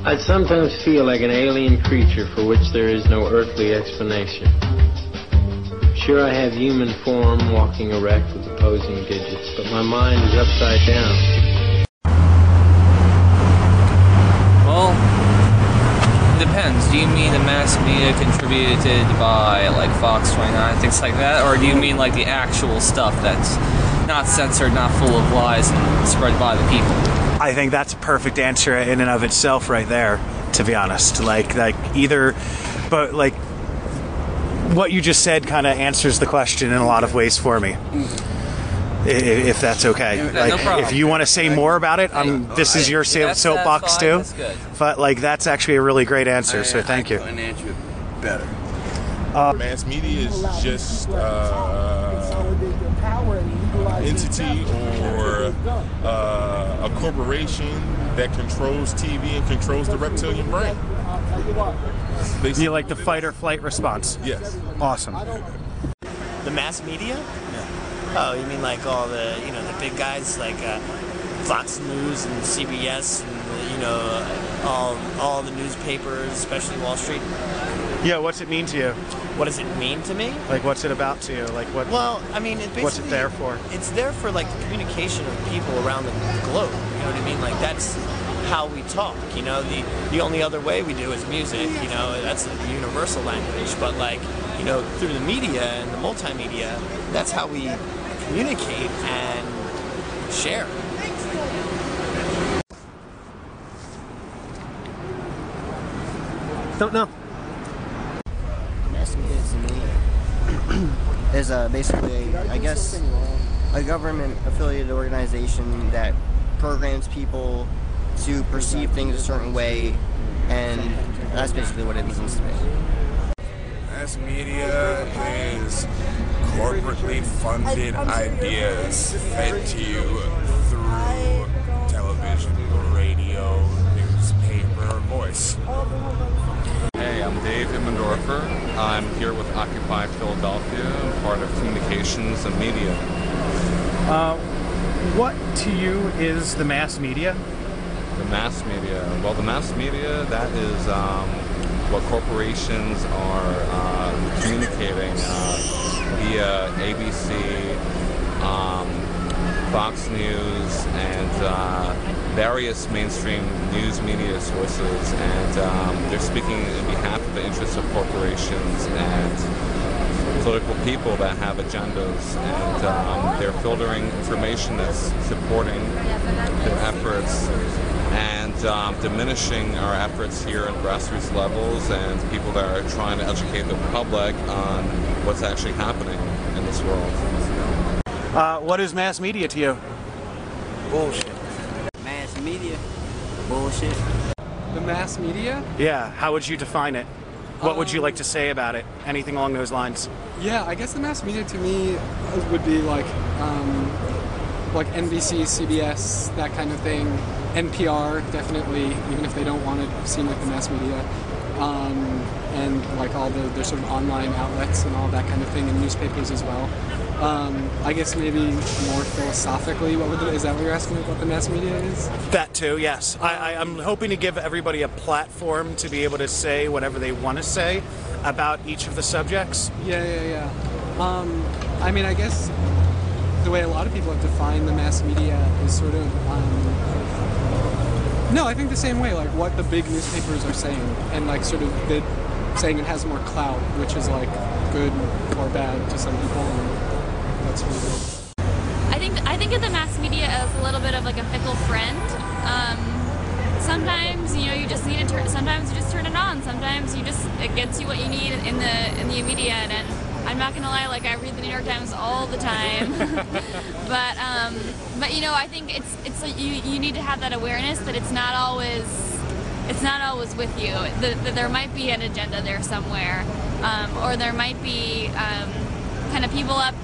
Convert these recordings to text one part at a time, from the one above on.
I'd sometimes feel like an alien creature for which there is no earthly explanation. Sure, I have human form, walking erect with opposing digits, but my mind is upside down. Well, it depends. Do you mean the mass media contributed by, like, Fox 29, things like that? Or do you mean, like, the actual stuff that's not censored, not full of lies, and spread by the people? I think that's a perfect answer in and of itself right there, to be honest. Like either, but like what you just said kind of answers the question in a lot of ways for me. If that's okay. Like, no problem. if you want to say more about it, this is your soapbox too. That's good. But like that's actually a really great answer, so thank you. I couldn't answer it better. Mass media is just entity or a corporation that controls TV and controls the reptilian brain. You like the fight or flight response? Yes. Awesome. The mass media? Yeah. Oh, you mean like all the, the big guys like Fox News and CBS and, all the newspapers, especially Wall Street? Yeah, what's it mean to you? What does it mean to me? Like, what's it about to you? Like, what? Well, I mean, what's it there for? It's there for, like, the communication of people around the globe. You know what I mean? Like, that's how we talk, The only other way we do is music, That's the universal language. But, like, through the media and the multimedia, that's how we communicate and share. Don't know. Mass media to me is basically, I guess, a government-affiliated organization that programs people to perceive things a certain way, and that's basically what it means to me. Mass media is corporately funded ideas fed to you through television, radio, newspaper, voice. Hey, I'm Dave Immendorfer. I'm here with Occupy Philadelphia, I'm part of communications and media. What to you is the mass media? The mass media. Well, the mass media, that is what corporations are communicating via ABC, Fox News, and various mainstream news media sources, and they're speaking on behalf of the interests of corporations and political people that have agendas, and they're filtering information that's supporting their efforts and diminishing our efforts here at grassroots levels and people that are trying to educate the public on what's actually happening in this world. What is mass media to you? Bullshit. Mass media? Bullshit. The mass media? Yeah, how would you define it? What would you like to say about it? Anything along those lines? Yeah, I guess the mass media to me would be like NBC, CBS, that kind of thing. NPR, definitely, even if they don't want to seem like the mass media. And like all their sort of online outlets and all that kind of thing, and newspapers as well. I guess maybe more philosophically, is that what you're asking what the mass media is? That too, yes. I'm hoping to give everybody a platform to be able to say whatever they want to say about each of the subjects. Yeah. I mean, I guess the way a lot of people have defined the mass media is sort of, no, I think the same way, like what the big newspapers are saying, and like sort of saying it has more clout, which is like good or bad to some people, and that's really good. I think of the mass media as a little bit of like a fickle friend. Sometimes you just need to sometimes you just turn it on. Sometimes it gets you what you need in the immediate. And I'm not gonna lie, like I read the New York Times all the time. but I think it's like you need to have that awareness that it's not always with you. That there might be an agenda there somewhere, or there might be kind of people up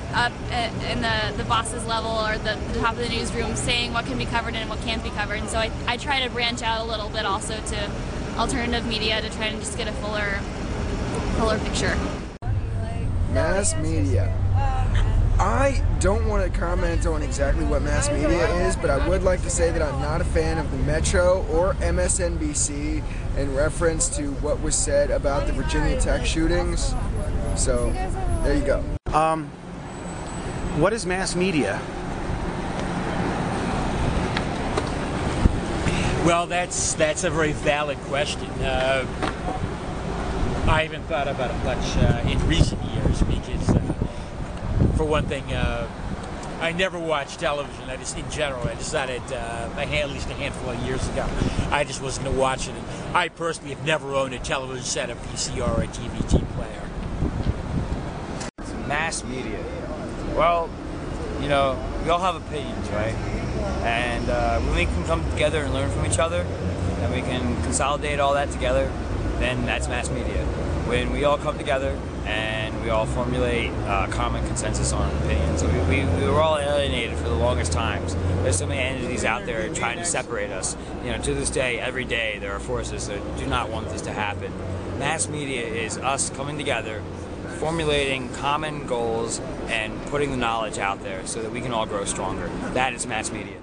in the boss's level or the top of the newsroom saying what can be covered and what can't be covered. And so I try to branch out a little bit also to alternative media to try and just get a fuller picture. Mass media. I don't want to comment on exactly what mass media is, but I would like to say that I'm not a fan of the Metro or MSNBC in reference to what was said about the Virginia Tech shootings. So, there you go. What is mass media? Well, that's a very valid question. I haven't thought about it much in recent years because, for one thing, I never watched television. I just, in general, I decided at least a handful of years ago, I just wasn't going to watch it. And I personally have never owned a television set, a VCR, or a DVD player. Mass media. Well, you know, we all have opinions, right? And when we can come together and learn from each other, and we can consolidate all that together, then that's mass media. When we all come together and we all formulate common consensus on opinions. We were all alienated for the longest times. There's so many entities out there trying to separate us. You know, to this day, every day, there are forces that do not want this to happen. Mass media is us coming together, formulating common goals, and putting the knowledge out there so that we can all grow stronger. That is mass media.